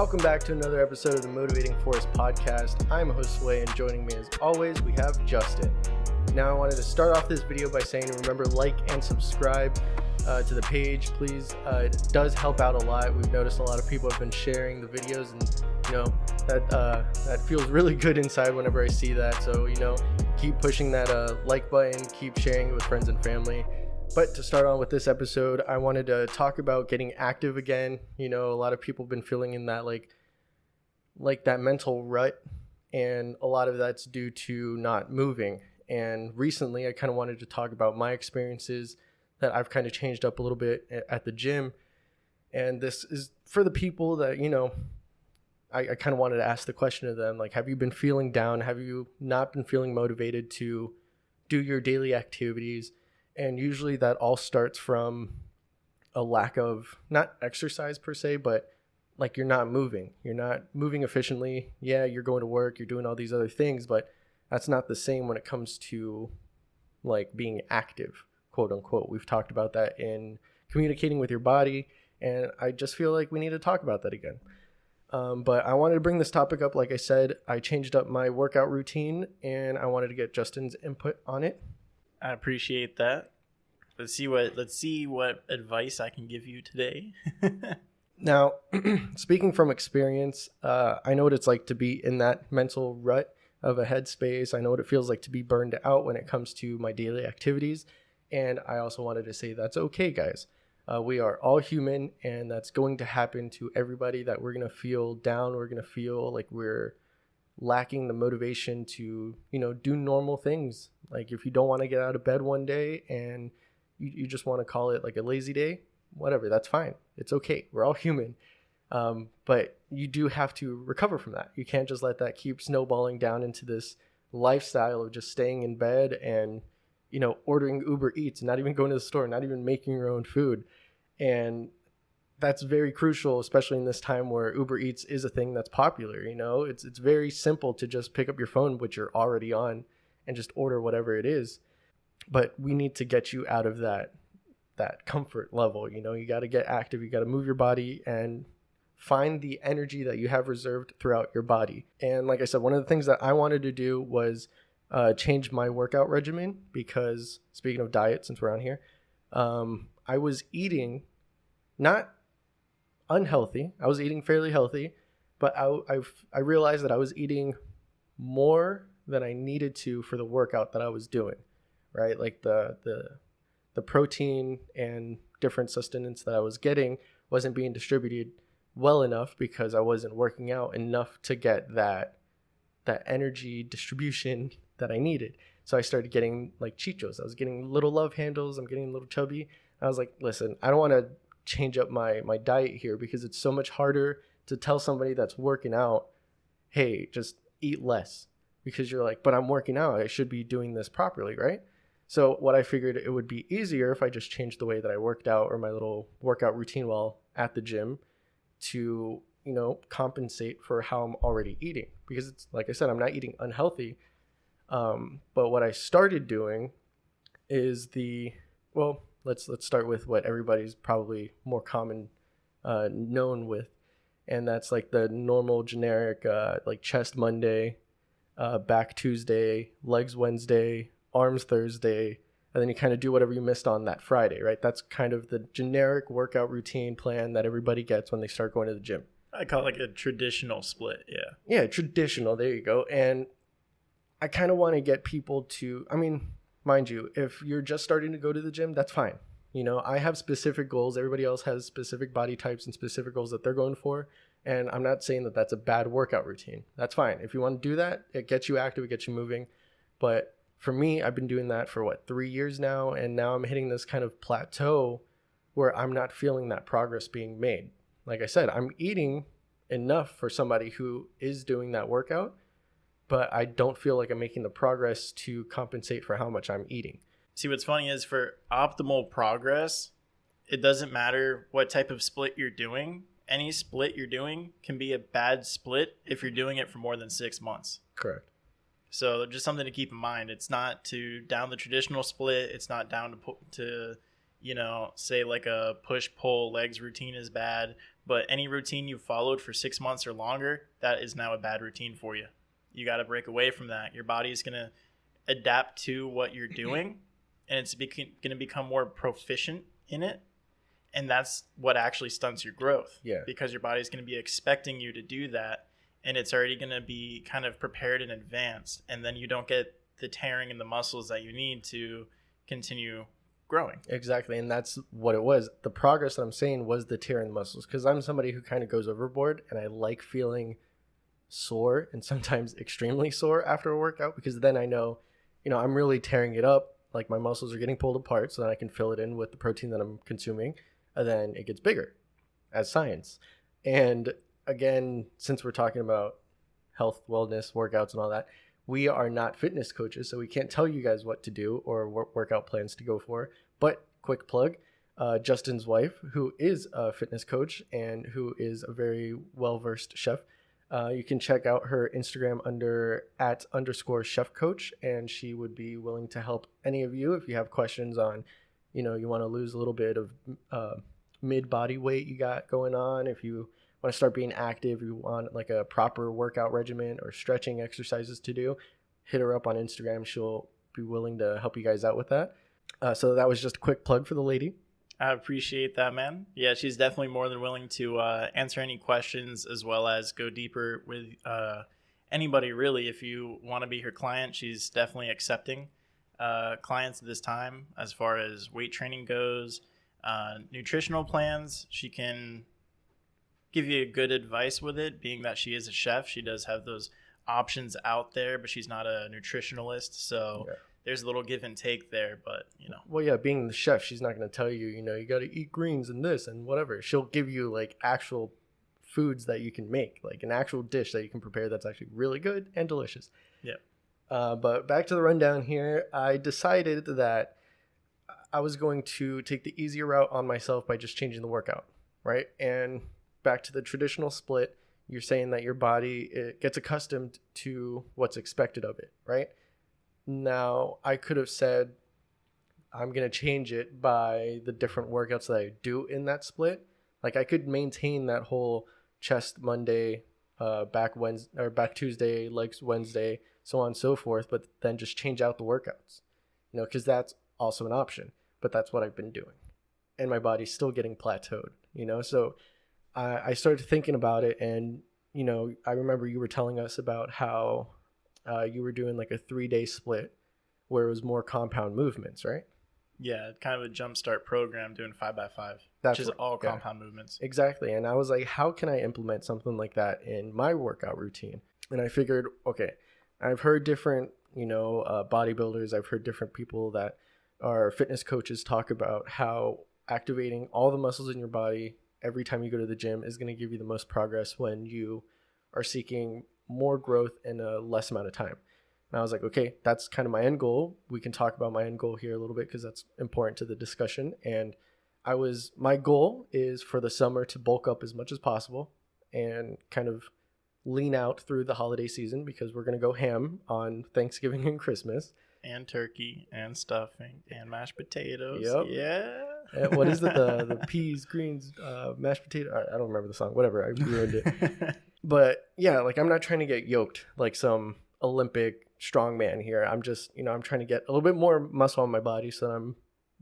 Welcome back to another episode of the Motivating Force podcast. I'm host Sway, and joining me as always, we have Justin. Now, I wanted to start off this video by saying, remember, like and subscribe to the page, please. It does help out a lot. We've noticed a lot of people have been sharing the videos, and that feels really good inside whenever I see that. So keep pushing that like button, keep sharing it with friends and family. But to start on with this episode, I wanted to talk about getting active again. A lot of people have been feeling in that like that mental rut, and a lot of that's due to not moving. And recently, I kind of wanted to talk about my experiences that I've kind of changed up a little bit at the gym. And this is for the people that, I kind of wanted to ask the question of them, like, have you been feeling down? Have you not been feeling motivated to do your daily activities? And usually that all starts from a lack of, not exercise per se, but like you're not moving. You're not moving efficiently. Yeah, you're going to work, you're doing all these other things, but that's not the same when it comes to like being active, quote unquote. We've talked about that in communicating with your body, and I just feel like we need to talk about that again. But I wanted to bring this topic up. Like I said, I changed up my workout routine, and I wanted to get Justin's input on it. I appreciate that. Let's see what advice I can give you today. Now, speaking from experience, I know what it's like to be in that mental rut of a headspace. I know what it feels like to be burned out when it comes to my daily activities. And I also wanted to say that's okay, guys. We are all human, and that's going to happen to everybody, that we're going to feel down. We're going to feel like we're lacking the motivation to, do normal things. Like if you don't want to get out of bed one day and you just want to call it like a lazy day, whatever, that's fine. It's okay. We're all human. But you do have to recover from that. You can't just let that keep snowballing down into this lifestyle of just staying in bed and, ordering Uber Eats, not even going to the store, not even making your own food. And that's very crucial, especially in this time where Uber Eats is a thing that's popular. It's very simple to just pick up your phone, which you're already on, and just order whatever it is. But we need to get you out of that comfort level. You got to get active. You got to move your body and find the energy that you have reserved throughout your body. And like I said, one of the things that I wanted to do was change my workout regimen, because speaking of diet, since we're on here, I was eating not unhealthy. I was eating fairly healthy, but I realized that I was eating more than I needed to for the workout that I was doing, right? Like the protein and different sustenance that I was getting wasn't being distributed well enough, because I wasn't working out enough to get that energy distribution that I needed. So I started getting like Chichos. I was getting little love handles. I'm getting a little chubby. I was like, listen, I don't want to change up my diet here, because it's so much harder to tell somebody that's working out, hey, just eat less, because you're like, but I'm working out, I should be doing this properly, right? So what I figured, it would be easier if I just changed the way that I worked out, or my little workout routine while at the gym, to compensate for how I'm already eating, because it's like I said, I'm not eating unhealthy. But what I started doing is let's start with what everybody's probably more common known with, and that's like the normal generic like chest Monday, back Tuesday, legs Wednesday, arms Thursday, and then you kind of do whatever you missed on that Friday, right? That's kind of the generic workout routine plan that everybody gets when they start going to the gym. I call it like a traditional split, yeah. Yeah, traditional, there you go. And I kind of want to get people to, mind you, if you're just starting to go to the gym, that's fine. I have specific goals. Everybody else has specific body types and specific goals that they're going for. And I'm not saying that that's a bad workout routine. That's fine. If you want to do that, it gets you active, it gets you moving. But for me, I've been doing that for 3 years now. And now I'm hitting this kind of plateau where I'm not feeling that progress being made. Like I said, I'm eating enough for somebody who is doing that workout, but I don't feel like I'm making the progress to compensate for how much I'm eating. See, what's funny is, for optimal progress, it doesn't matter what type of split you're doing. Any split you're doing can be a bad split if you're doing it for more than 6 months. Correct. So just something to keep in mind. It's not to down the traditional split. It's not down to say like a push-pull legs routine is bad, but any routine you followed for 6 months or longer, that is now a bad routine for you. You got to break away from that. Your body is going to adapt to what you're doing, and it's going to become more proficient in it. And that's what actually stunts your growth. Yeah. Because your body's going to be expecting you to do that, and it's already going to be kind of prepared in advance. And then you don't get the tearing in the muscles that you need to continue growing. Exactly. And that's what it was. The progress that I'm saying was the tear in the muscles, because I'm somebody who kind of goes overboard, and I like feeling sore and sometimes extremely sore after a workout, because then I know, I'm really tearing it up. Like my muscles are getting pulled apart, so then I can fill it in with the protein that I'm consuming, and then it gets bigger as science. And again, since we're talking about health, wellness, workouts, and all that, we are not fitness coaches, so we can't tell you guys what to do or what workout plans to go for. But quick plug, Justin's wife, who is a fitness coach and who is a very well-versed chef, you can check out her Instagram under @_chef coach, and she would be willing to help any of you if you have questions on, you want to lose a little bit of mid-body weight you got going on, if you want to start being active, you want like a proper workout regimen or stretching exercises to do, hit her up on Instagram. She'll be willing to help you guys out with that. So that was just a quick plug for the lady. I appreciate that, man. Yeah, she's definitely more than willing to answer any questions, as well as go deeper with anybody, really. If you want to be her client, she's definitely accepting clients at this time. As far as weight training goes, nutritional plans, she can give you good advice with it. Being that she is a chef, she does have those options out there, but she's not a nutritionalist, so yeah. There's a little give and take there, but well, yeah, being the chef, she's not going to tell you, you got to eat greens and this and whatever. She'll give you like actual foods that you can make, like an actual dish that you can prepare that's actually really good and delicious. Yeah. But back to the rundown here. I decided that I was going to take the easier route on myself by just changing the workout, right? And back to the traditional split, you're saying that your body, it gets accustomed to what's expected of it, right? Now, I could have said, I'm going to change it by the different workouts that I do in that split. Like I could maintain that whole chest Monday, back Wednesday or back Tuesday, legs Wednesday, so on and so forth, but then just change out the workouts, because that's also an option. But that's what I've been doing. And my body's still getting plateaued, So I started thinking about it, and, I remember you were telling us about how you were doing like a 3-day split where it was more compound movements, right? Yeah, kind of a jumpstart program doing 5x5, That's which is all compound movements. Exactly. And I was like, how can I implement something like that in my workout routine? And I figured, okay, I've heard different, bodybuilders, I've heard different people that are fitness coaches talk about how activating all the muscles in your body every time you go to the gym is going to give you the most progress when you are seeking more growth in a less amount of time. And I was like, okay, that's kind of my end goal. We can talk about my end goal here a little bit because that's important to the discussion. And my goal is for the summer to bulk up as much as possible and kind of lean out through the holiday season, because we're going to go ham on Thanksgiving and Christmas. And turkey and stuffing and mashed potatoes. Yep. Yeah. And what is it? The peas, greens, mashed potato. I don't remember the song. Whatever. I ruined it. But yeah, like I'm not trying to get yoked like some Olympic strongman here. I'm just, I'm trying to get a little bit more muscle on my body so that I'm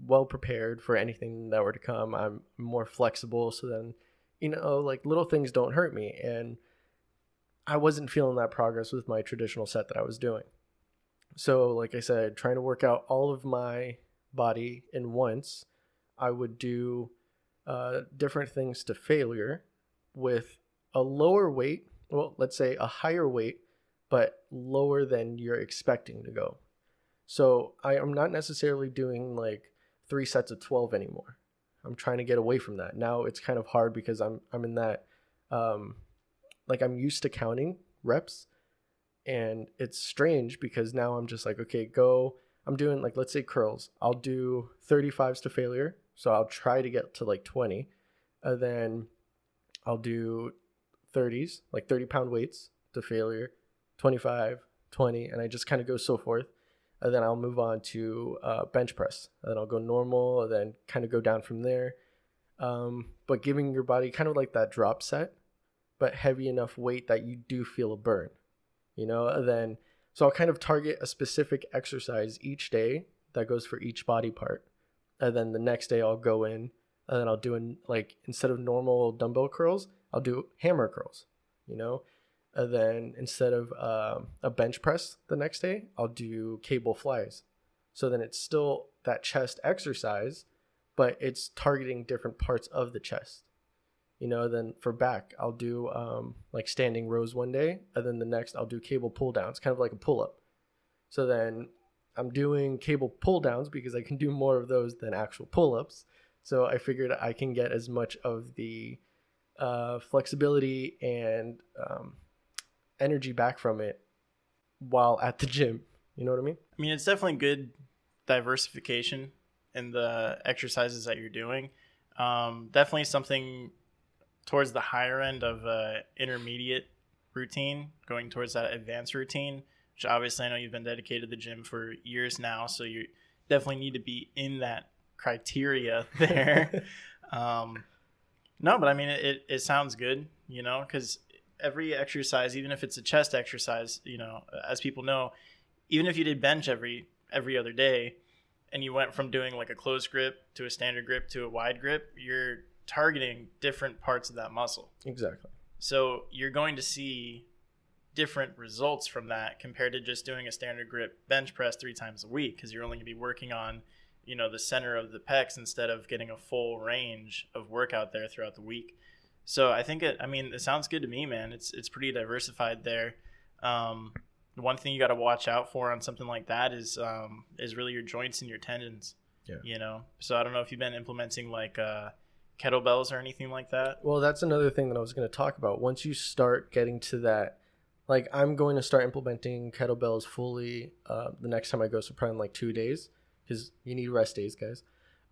well prepared for anything that were to come. I'm more flexible, so then, like little things don't hurt me. And I wasn't feeling that progress with my traditional set that I was doing. So like I said, trying to work out all of my body in once, I would do different things to failure with a lower weight. Well, let's say a higher weight, but lower than you're expecting to go. So I am not necessarily doing like 3 sets of 12 anymore. I'm trying to get away from that. Now it's kind of hard because I'm in that, like I'm used to counting reps, and it's strange because now I'm just like, okay, I'm doing like, let's say curls. I'll do 35s to failure. So I'll try to get to like 20. And then I'll do 30s, like 30-pound weights to failure, 25, 20, and I just kind of go so forth. And then I'll move on to bench press. And then I'll go normal, and then kind of go down from there. but giving your body kind of like that drop set, but heavy enough weight that you do feel a burn, and then, so I'll kind of target a specific exercise each day that goes for each body part. And then the next day I'll go in and then I'll do like, instead of normal dumbbell curls, I'll do hammer curls, and then instead of a bench press the next day, I'll do cable flies. So then it's still that chest exercise, but it's targeting different parts of the chest. Then for back, I'll do like standing rows one day, and then the next I'll do cable pull downs, kind of like a pull up. So then I'm doing cable pull downs because I can do more of those than actual pull ups. So I figured I can get as much of the flexibility and energy back from it while at the gym. You know what I mean? I mean, it's definitely good diversification in the exercises that you're doing. Definitely something towards the higher end of intermediate routine, going towards that advanced routine, which obviously I know you've been dedicated to the gym for years now, so you definitely need to be in that criteria there. No, but I mean, it sounds good, because every exercise, even if it's a chest exercise, as people know, even if you did bench every other day and you went from doing like a closed grip to a standard grip to a wide grip, you're targeting different parts of that muscle. Exactly. So you're going to see different results from that compared to just doing a standard grip bench press 3 times a week, because you're only going to be working on, the center of the pecs instead of getting a full range of workout there throughout the week. So I think it sounds good to me, man. It's pretty diversified there. One thing you got to watch out for on something like that is really your joints and your tendons. Yeah. So I don't know if you've been implementing like kettlebells or anything like that. Well, that's another thing that I was going to talk about. Once you start getting to that, like I'm going to start implementing kettlebells fully the next time I go, so probably in like 2 days, because you need rest days, guys.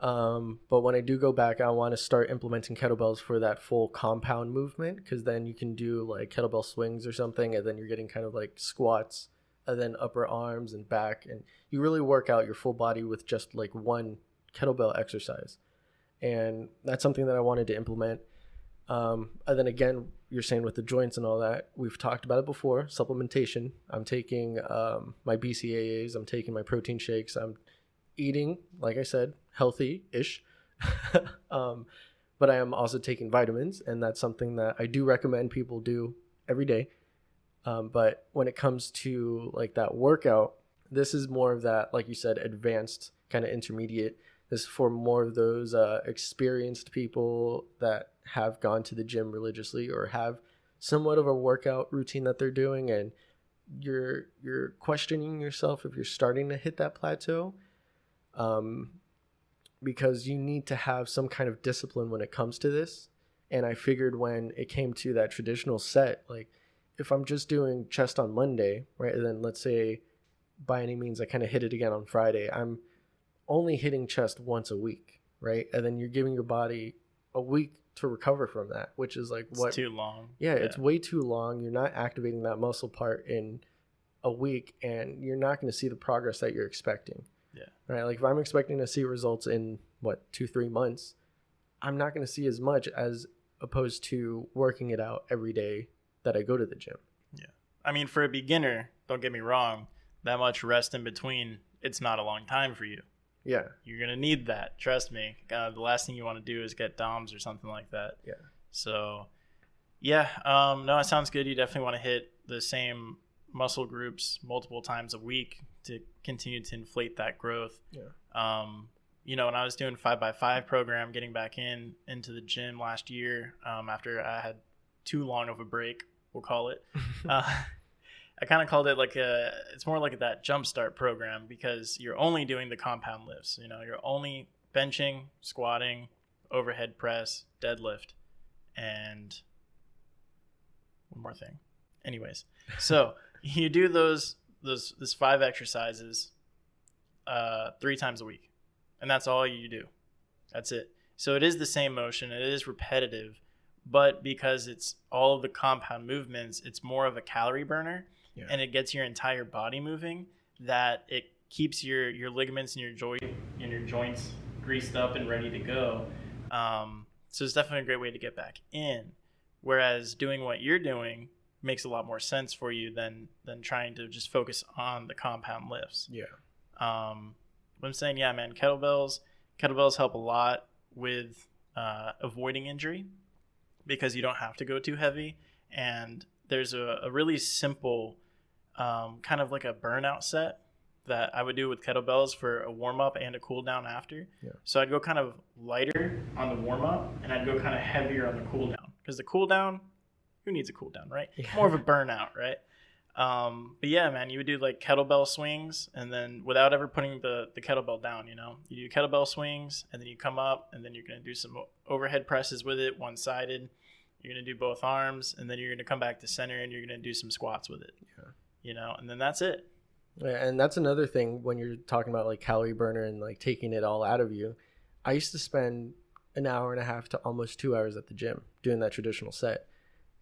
But when I do go back, I want to start implementing kettlebells for that full compound movement, because then you can do like kettlebell swings or something, and then you're getting kind of like squats, and then upper arms and back, and you really work out your full body with just like one kettlebell exercise. And that's something that I wanted to implement. And then again, you're saying with the joints and all that, we've talked about it before, supplementation. I'm taking my BCAAs, I'm taking my protein shakes, I'm eating, like I said, healthy-ish. But I am also taking vitamins, and that's something that I do recommend people do every day. But when it comes to like that workout, this is more of that, like you said, advanced kind of intermediate. This is for more of those experienced people that have gone to the gym religiously or have somewhat of a workout routine that they're doing, and you're questioning yourself if you're starting to hit that plateau, because you need to have some kind of discipline when it comes to this. And I figured when it came to that traditional set, like if I'm just doing chest on Monday, right, and then let's say by any means I kind of hit it again on Friday, I'm only hitting chest once a week, right? And then you're giving your body a week to recover from that, which is like it's too long. Yeah, it's way too long. You're not activating that muscle part in a week, and you're not going to see the progress that you're expecting. Yeah. Right. Like if I'm expecting to see results in 2-3 months, I'm not going to see as much as opposed to working it out every day that I go to the gym. Yeah. I mean, for a beginner, don't get me wrong, that much rest in between, it's not a long time for you. Yeah. You're going to need that. Trust me. The last thing you want to do is get DOMs or something like that. Yeah. So, yeah. No, it sounds good. You definitely want to hit the same muscle groups multiple times a week to continue to inflate that growth. Yeah. When I was doing 5x5 program, getting back into the gym last year, after I had too long of a break, we'll call it. I kind of called it it's more like that jumpstart program, because you're only doing the compound lifts. You're only benching, squatting, overhead press, deadlift, and one more thing. Anyways, so you do those 5 exercises 3 times a week, and that's all you do. That's it. So it is the same motion. It is repetitive, but because it's all of the compound movements, it's more of a calorie burner. Yeah. And it gets your entire body moving, that it keeps your ligaments and your joints greased up and ready to go. So it's definitely a great way to get back in. Whereas doing what you're doing makes a lot more sense for you than trying to just focus on the compound lifts. Yeah. I'm saying, yeah, man, kettlebells help a lot with avoiding injury because you don't have to go too heavy. And there's a really simple kind of like a burnout set that I would do with kettlebells for a warm up and a cool down after. Yeah. So I'd go kind of lighter on the warm up and I'd go kind of heavier on the cool down, because the cool down, who needs a cool down, right? Yeah. More of a burnout, right? But yeah, man, you would do like kettlebell swings, and then without ever putting the kettlebell down, you do kettlebell swings, and then you come up, and then you're going to do some overhead presses with it, one-sided. You're going to do both arms, and then you're going to come back to center, and you're going to do some squats with it. Yeah. And then that's it. Yeah, and that's another thing when you're talking about like calorie burner and like taking it all out of you. I used to spend an hour and a half to almost 2 hours at the gym doing that traditional set.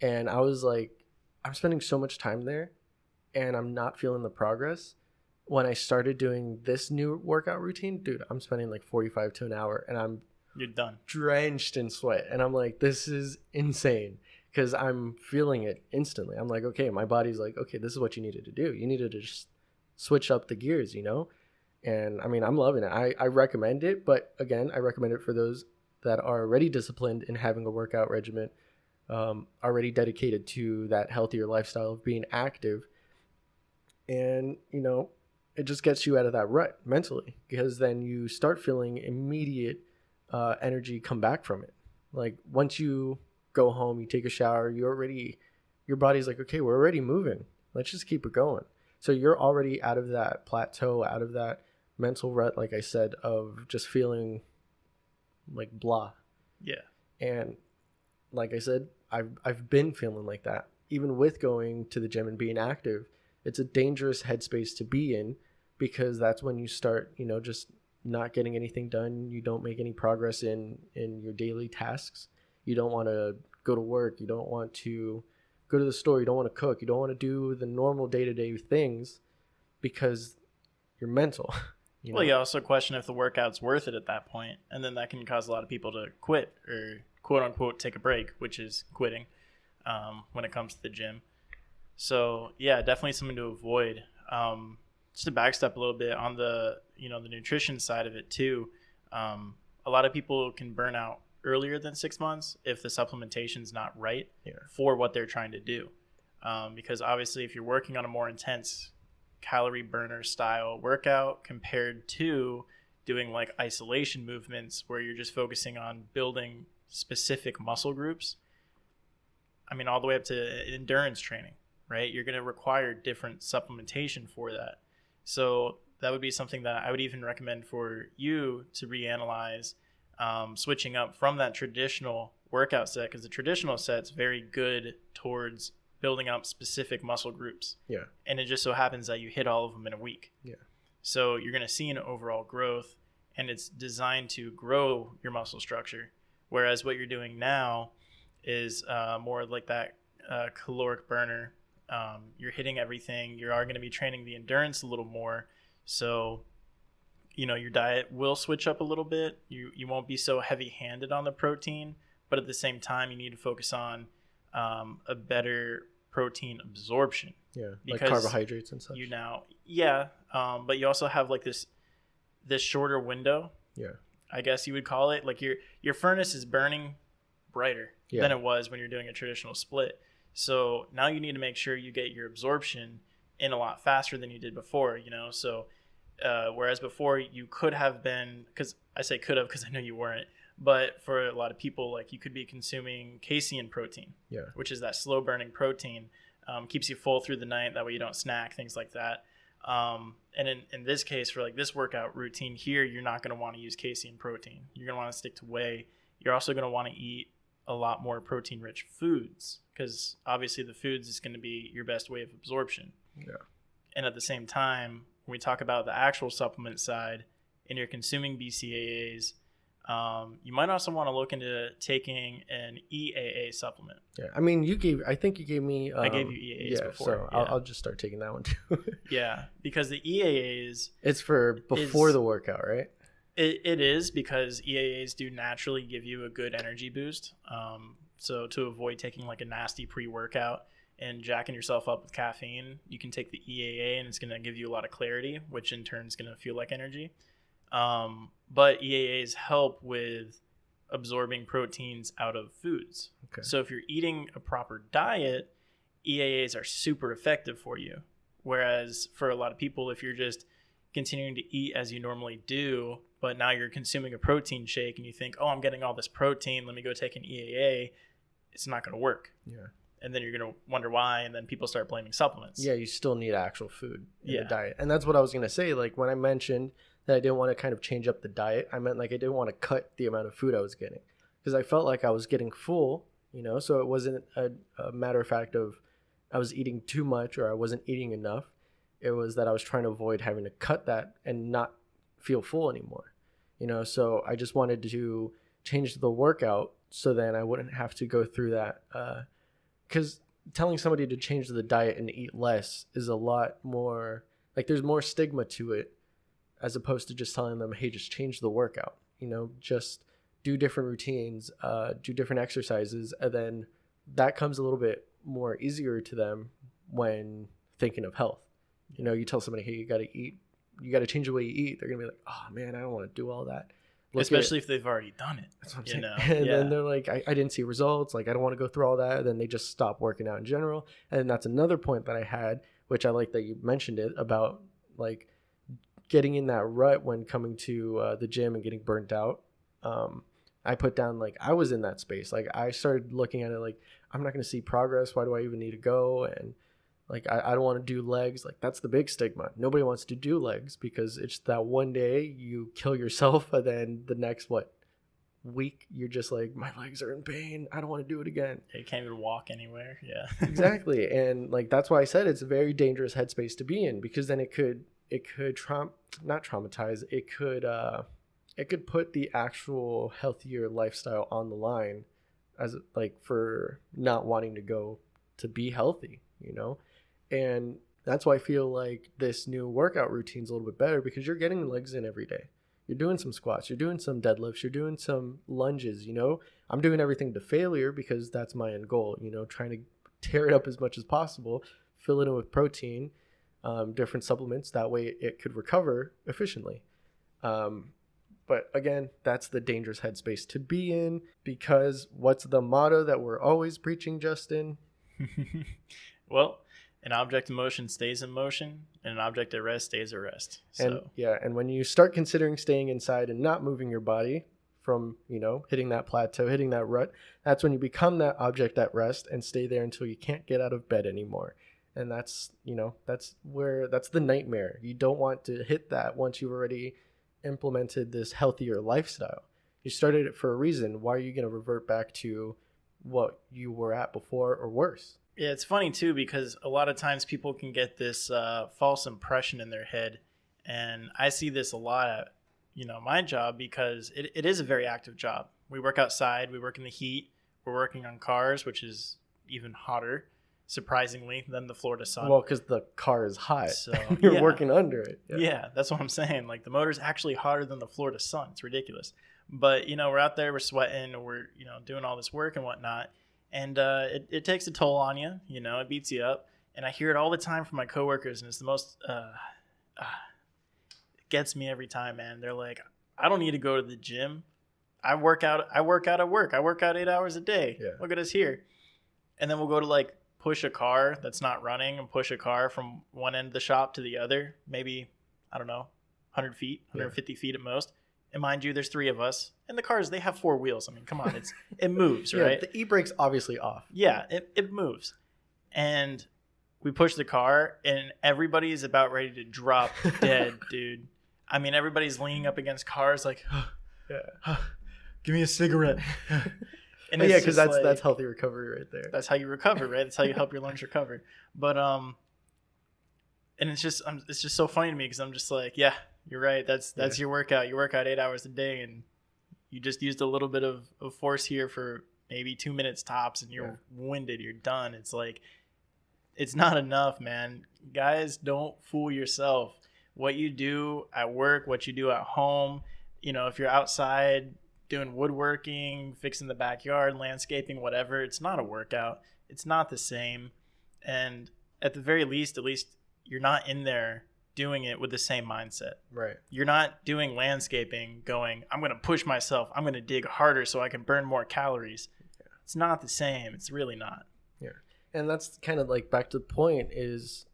And I was like, I'm spending so much time there and I'm not feeling the progress. When I started doing this new workout routine, dude, I'm spending like 45 to an hour and You're done. drenched in sweat. And I'm like, this is insane, because I'm feeling it instantly. I'm like, okay, my body's like, okay, this is what you needed to do. You needed to just switch up the gears, And I mean, I'm loving it. I recommend it, but again, I recommend it for those that are already disciplined in having a workout regimen, already dedicated to that healthier lifestyle of being active. And, it just gets you out of that rut mentally, because then you start feeling immediate energy come back from it. Like once you go home, you take a shower, your body's like, okay, we're already moving. Let's just keep it going. So you're already out of that plateau, out of that mental rut, like I said, of just feeling like blah. Yeah. And like I said, I've been feeling like that. Even with going to the gym and being active, it's a dangerous headspace to be in, because that's when you start, just not getting anything done. You don't make any progress in your daily tasks. You don't want to go to work. You don't want to go to the store. You don't want to cook. You don't want to do the normal day-to-day things because you're mental. Well, you also question if the workout's worth it at that point, and then that can cause a lot of people to quit or quote unquote take a break, which is quitting when it comes to the gym. So yeah, definitely something to avoid. Just to backstep a little bit on the the nutrition side of it too. A lot of people can burn out earlier than 6 months if the supplementation's not right for what they're trying to do. Because obviously if you're working on a more intense calorie burner style workout compared to doing like isolation movements where you're just focusing on building specific muscle groups, I mean, all the way up to endurance training, right? You're going to require different supplementation for that. So that would be something that I would even recommend for you to reanalyze, switching up from that traditional workout set, because the traditional set's very good towards building up specific muscle groups. Yeah. And it just so happens that you hit all of them in a week. Yeah. So you're going to see an overall growth, and it's designed to grow your muscle structure. Whereas what you're doing now is more like that caloric burner. You're hitting everything. You are going to be training the endurance a little more. So, your diet will switch up a little bit. You won't be so heavy-handed on the protein, but at the same time, you need to focus on a better protein absorption. Yeah, like carbohydrates and such. But you also have like this shorter window. Yeah, I guess you would call it. Like your furnace is burning brighter than it was when you're doing a traditional split. So now you need to make sure you get your absorption in a lot faster than you did before, So whereas before you could have been, because I say could have because I know you weren't, but for a lot of people, like you could be consuming casein protein, which is that slow burning protein, keeps you full through the night. That way you don't snack, things like that. And in this case, for like this workout routine here, you're not going to want to use casein protein. You're going to want to stick to whey. You're also going to want to eat a lot more protein rich foods, because obviously the foods is going to be your best way of absorption. Yeah. And at the same time, when we talk about the actual supplement side and you're consuming BCAAs, you might also want to look into taking an EAA supplement. Yeah, I mean, I think you gave me. I gave you EAAs before. So I'll just start taking that one too. Yeah, because the EAAs. It's for before the workout, right? It is, because EAAs do naturally give you a good energy boost. So to avoid taking like a nasty pre-workout and jacking yourself up with caffeine, you can take the EAA and it's going to give you a lot of clarity, which in turn is going to feel like energy. But EAAs help with absorbing proteins out of foods. Okay. So if you're eating a proper diet, EAAs are super effective for you. Whereas for a lot of people, if you're just continuing to eat as you normally do, but now you're consuming a protein shake and you think, oh, I'm getting all this protein, let me go take an EAA, it's not going to work. Yeah. And then you're going to wonder why, and then people start blaming supplements. Yeah, you still need actual food in Yeah. the diet. And that's what I was going to say. Like when I mentioned that I didn't want to kind of change up the diet, I meant like I didn't want to cut the amount of food I was getting, because I felt like I was getting full, so it wasn't a matter of fact of I was eating too much or I wasn't eating enough. It was that I was trying to avoid having to cut that and not feel full anymore. So I just wanted to change the workout so then I wouldn't have to go through that. Because telling somebody to change the diet and eat less is a lot more, like there's more stigma to it, as opposed to just telling them, hey, just change the workout, just do different routines, do different exercises. And then that comes a little bit more easier to them when thinking of health. You tell somebody, hey, you got to change the way you eat. They're going to be like, oh man, I don't want to do all that. Especially if they've already done it. That's what I'm saying. And yeah. then they're like, I didn't see results. Like, I don't want to go through all that. And then they just stop working out in general. And that's another point that I had, which I like that you mentioned it, about like getting in that rut when coming to the gym and getting burnt out. I put down, like, I was in that space. Like, I started looking at it like, I'm not going to see progress. Why do I even need to go? And like, I don't want to do legs. Like, that's the big stigma. Nobody wants to do legs because it's that one day you kill yourself, and then the next, week, you're just like, my legs are in pain. I don't want to do it again. You can't even walk anywhere. Yeah. Exactly. And like, that's why I said it's a very dangerous headspace to be in, because then it could not traumatize. It could put the actual healthier lifestyle on the line, as like for not wanting to go to be healthy, And that's why I feel like this new workout routine is a little bit better, because you're getting the legs in every day. You're doing some squats, you're doing some deadlifts, you're doing some lunges, I'm doing everything to failure because that's my end goal, trying to tear it up as much as possible, fill it in with protein, different supplements. That way it could recover efficiently. But again, that's the dangerous headspace to be in, because what's the motto that we're always preaching, Justin? Well, an object in motion stays in motion, and an object at rest stays at rest. So. And when you start considering staying inside and not moving your body from, hitting that plateau, hitting that rut, that's when you become that object at rest and stay there until you can't get out of bed anymore. And that's the nightmare. You don't want to hit that once you've already implemented this healthier lifestyle. You started it for a reason. Why are you going to revert back to what you were at before or worse? Yeah, it's funny too, because a lot of times people can get this false impression in their head, and I see this a lot at my job, because it is a very active job. We work outside, we work in the heat, we're working on cars, which is even hotter, surprisingly, than the Florida sun. Well, because the car is hot, so you're working under it. Yeah, that's what I'm saying. Like, the motor's actually hotter than the Florida sun. It's ridiculous. But we're out there, we're sweating, we're doing all this work and whatnot. And it takes a toll on you, it beats you up. And I hear it all the time from my coworkers, and it's the most, it gets me every time, man. They're like, I don't need to go to the gym. I work out at work. I work out 8 hours a day. Yeah. Look at us here. And then we'll go to like push a car that's not running and push a car from one end of the shop to the other, maybe, I don't know, 100 feet, 150 feet at most. And mind you, there's 3 of us. And the cars, they have 4 wheels. I mean, come on, it moves, right? The e-brake's obviously off. Yeah, it moves. And we push the car, and everybody's about ready to drop dead, dude. I mean, everybody's leaning up against cars like, give me a cigarette. And yeah, because that's healthy recovery right there. That's how you recover, right? That's how you help your lungs recover. But and it's just so funny to me, because I'm just like, yeah, you're right. That's your workout. You work out 8 hours a day, and you just used a little bit of force here for maybe 2 minutes tops, and you're winded. You're done. It's like, it's not enough, man. Guys, don't fool yourself. What you do at work, what you do at home, if you're outside doing woodworking, fixing the backyard, landscaping, whatever, it's not a workout. It's not the same. And at the very least, at least you're not in there doing it with the same mindset. Right. You're not doing landscaping going, I'm going to push myself. I'm going to dig harder so I can burn more calories. Yeah. It's not the same. It's really not. Yeah. And that's kind of like back to the point is,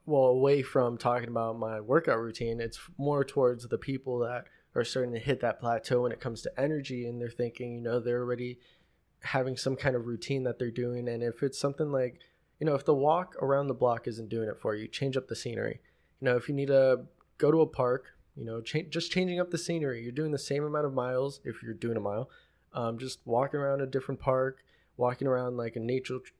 well, away from talking about my workout routine, it's more towards the people that are starting to hit that plateau when it comes to energy. And they're thinking, they're already having some kind of routine that they're doing. And if it's something like, if the walk around the block isn't doing it for you, change up the scenery. If you need to go to a park, just changing up the scenery. You're doing the same amount of miles if you're doing a mile. Just walking around a different park, walking around like a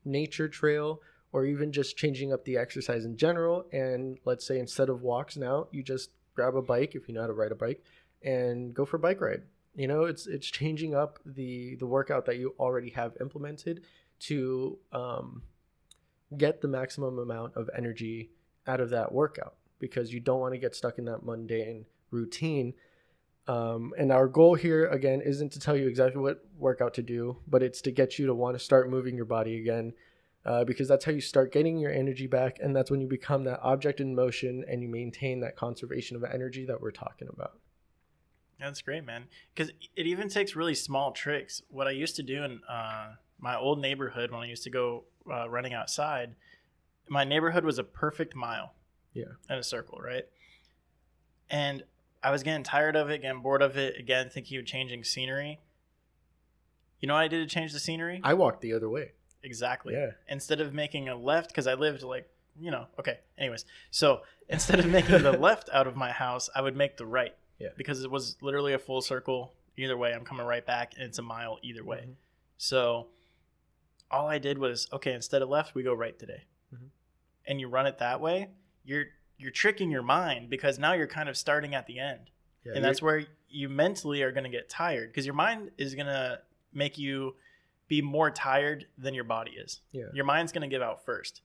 nature trail, or even just changing up the exercise in general. And let's say instead of walks now, you just grab a bike if you know how to ride a bike and go for a bike ride. It's changing up the workout that you already have implemented to get the maximum amount of energy out of that workout, because you don't want to get stuck in that mundane routine. And our goal here, again, isn't to tell you exactly what workout to do, but it's to get you to want to start moving your body again, because that's how you start getting your energy back. And that's when you become that object in motion and you maintain that conservation of energy that we're talking about. That's great, man. Because it even takes really small tricks. What I used to do in my old neighborhood when I used to go running outside, my neighborhood was a perfect mile. Yeah. In a circle, right? And I was getting tired of it, getting bored of it, again, thinking of changing scenery. You know what I did to change the scenery? I walked the other way. Exactly. Yeah. Instead of making a left, because I lived okay. Anyways, so instead of making the left out of my house, I would make the right. Yeah. Because it was literally a full circle. Either way, I'm coming right back, and it's a mile either way. Mm-hmm. So all I did was, okay, instead of left, we go right today. Mm-hmm. And you run it that way, you're tricking your mind, because now you're kind of starting at the end. Yeah, and that's where you mentally are going to get tired, because your mind is going to make you be more tired than your body is. Yeah. Your mind's going to give out first.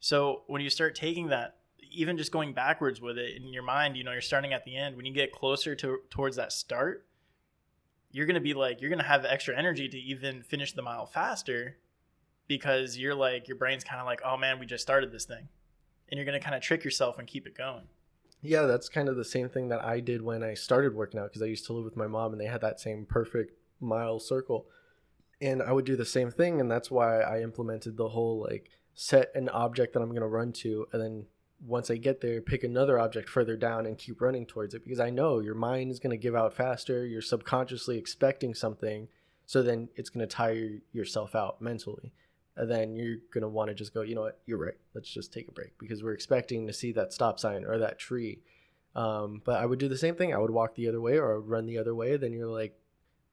So when you start taking that, even just going backwards with it in your mind, you're starting at the end. When you get closer towards that start, you're going to be like, you're going to have extra energy to even finish the mile faster, because you're like, your brain's kind of like, oh man, we just started this thing. And you're going to kind of trick yourself and keep it going. Yeah, that's kind of the same thing that I did when I started working out, because I used to live with my mom and they had that same perfect mile circle. And I would do the same thing. And that's why I implemented the whole set an object that I'm going to run to. And then once I get there, pick another object further down and keep running towards it, because I know your mind is going to give out faster. You're subconsciously expecting something. So then it's going to tire yourself out mentally. And then you're going to want to just go, you know what, you're right. Let's just take a break, because we're expecting to see that stop sign or that tree. But I would do the same thing. I would walk the other way, or I would run the other way. Then you're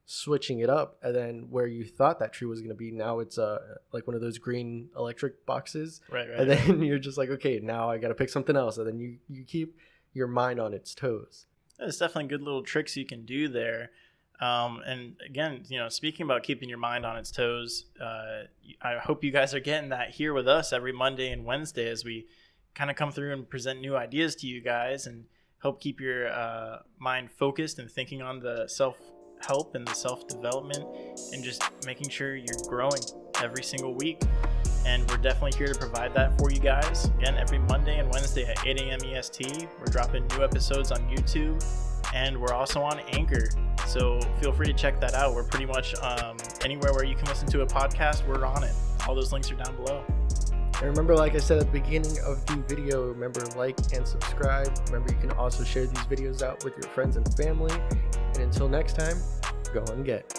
switching it up. And then where you thought that tree was going to be, now it's one of those green electric boxes. Right. And then you're just like, okay, now I got to pick something else. And then you keep your mind on its toes. There's definitely good little tricks you can do there. And again, speaking about keeping your mind on its toes, I hope you guys are getting that here with us every Monday and Wednesday as we kind of come through and present new ideas to you guys and help keep your mind focused and thinking on the self-help and the self-development, and just making sure you're growing every single week. And we're definitely here to provide that for you guys. Again, every Monday and Wednesday at 8 a.m. EST, we're dropping new episodes on YouTube, and we're also on Anchor. So feel free to check that out. We're pretty much anywhere where you can listen to a podcast, we're on it. All those links are down below. And remember, like I said at the beginning of the video, remember, like and subscribe. Remember, you can also share these videos out with your friends and family. And until next time, go and get.